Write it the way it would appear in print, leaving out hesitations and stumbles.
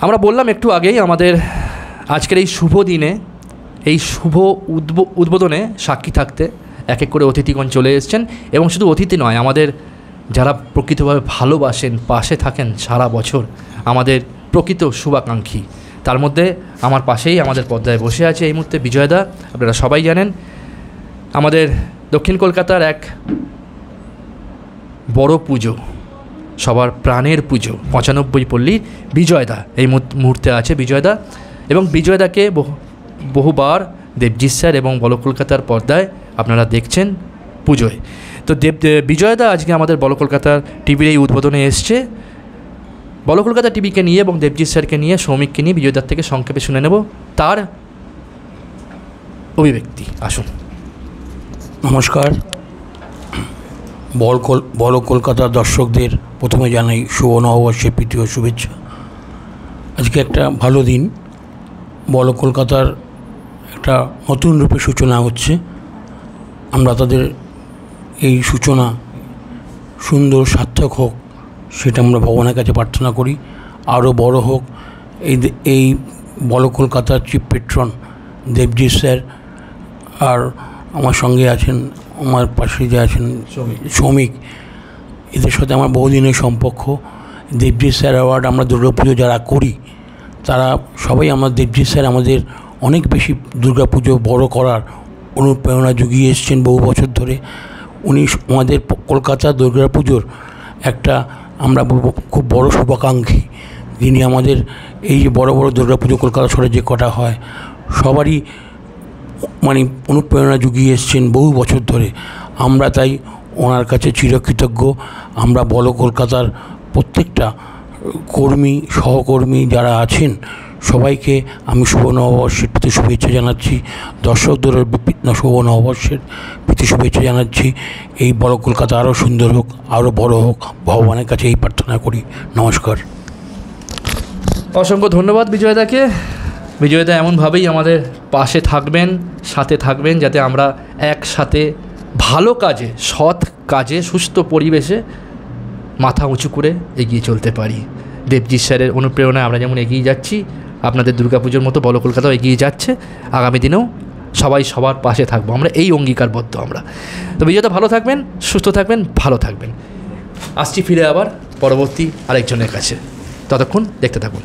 আমরা বললাম একটু আগেই আমাদের আজকের এই শুভ দিনে, এই শুভ উদ্বোধনে সাক্ষী থাকতে এক এক করে অতিথিগণ চলে এসেছেন। এবং শুধু অতিথি নয়, আমাদের যারা প্রকৃতভাবে ভালোবাসেন, পাশে থাকেন সারা বছর, আমাদের প্রকৃত শুভাকাঙ্ক্ষী। তার মধ্যে আমার পাশেই আমাদের পর্দায় বসে আছে এই মুহূর্তে বিজয়দা। আপনারা সবাই জানেন আমাদের দক্ষিণ কলকাতার এক বড় পুজো, সবার প্রাণের পুজো 95 পল্লীর বিজয়দা এই মুহূর্তে আছে বিজয়দা। এবং বিজয়দাকে বহুবার দেবজিৎ স্যার এবং বড় কলকাতার পর্দায় আপনারা দেখছেন পুজোয়। তো বিজয়দা আজকে আমাদের বড় কলকাতার টিভির এই উদ্বোধনে এসছে। বড় কলকাতা টিভিকে নিয়ে এবং দেবজিৎ স্যারকে নিয়ে, সৌমিককে নিয়ে বিজয়দার থেকে সংক্ষেপে শুনে নেব তার অভিব্যক্তি। আসুন। নমস্কার। বড় কলকাতার দর্শকদের প্রথমে জানাই শুভ নববর্ষের প্রীতি ও শুভেচ্ছা। আজকে একটা ভালো দিন, বড় কলকাতার একটা নতুন রূপে সূচনা হচ্ছে। আমরা তাদের এই সূচনা সুন্দর সার্থক হোক, সেটা আমরা ভগবানের কাছে প্রার্থনা করি। আরও বড় হোক। এই বড় কলকাতার চিফ পেট্রন দেবজিৎ স্যার, আর আমার সঙ্গে আছেন, আমার পাশে যে আছেন সৌমিক, এদের সাথে আমার বহুদিনের সম্পর্ক। দেবজিৎ স্যার অ্যাওয়ার্ড আমরা দুর্গাপুজো যারা করি তারা সবাই, আমার দেবজিৎ স্যার আমাদের অনেক বেশি দুর্গাপুজো বড় করার অনুপ্রেরণা জুগিয়ে এসছেন বহু বছর ধরে। উনি আমাদের কলকাতা দুর্গাপুজোর একটা, আমরা বলবো, খুব বড় শুভাকাঙ্ক্ষী। যিনি আমাদের এই যে বড় বড় দুর্গাপুজো কলকাতা শহরে যে কটা হয় সবারই মানে অনুপ্রেরণা জুগিয়ে এসছেন বহু বছর ধরে। আমরা তাই ওনার কাছে চিরকৃতজ্ঞ। আমরা বড় কলকাতার প্রত্যেকটা কর্মী, সহকর্মী যারা আছেন সবাইকে আমি শুভ নববর্ষের প্রীতি শুভেচ্ছা জানাচ্ছি। দর্শকদেরও শুভ নববর্ষের প্রীতি শুভেচ্ছা জানাচ্ছি। এই বড় কলকাতা আরও সুন্দর হোক, আরও বড় হোক, ভগবানের কাছে এই প্রার্থনা করি। নমস্কার। অসংখ্য ধন্যবাদ বিজয়দাকে। বিজয়দা এমনভাবেই আমাদের পাশে থাকবেন, সাথে থাকবেন, যাতে আমরা একসাথে ভালো কাজে, সৎ কাজে, সুস্থ পরিবেশে মাথা উঁচু করে এগিয়ে চলতে পারি। দেবজিৎ স্যারের অনুপ্রেরণায় আমরা যেমন এগিয়ে যাচ্ছি, আপনাদের দুর্গাপুজোর মতো বড় কলকাতাও এগিয়ে যাচ্ছে। আগামী দিনেও সবাই সবার পাশে থাকবো, আমরা এই অঙ্গীকারবদ্ধ আমরা। তো বিজয়দা ভালো থাকবেন, সুস্থ থাকবেন, ভালো থাকবেন। আসছি ফিরে আবার পরবর্তী আরেকজনের কাছে। ততক্ষণ দেখতে থাকুন।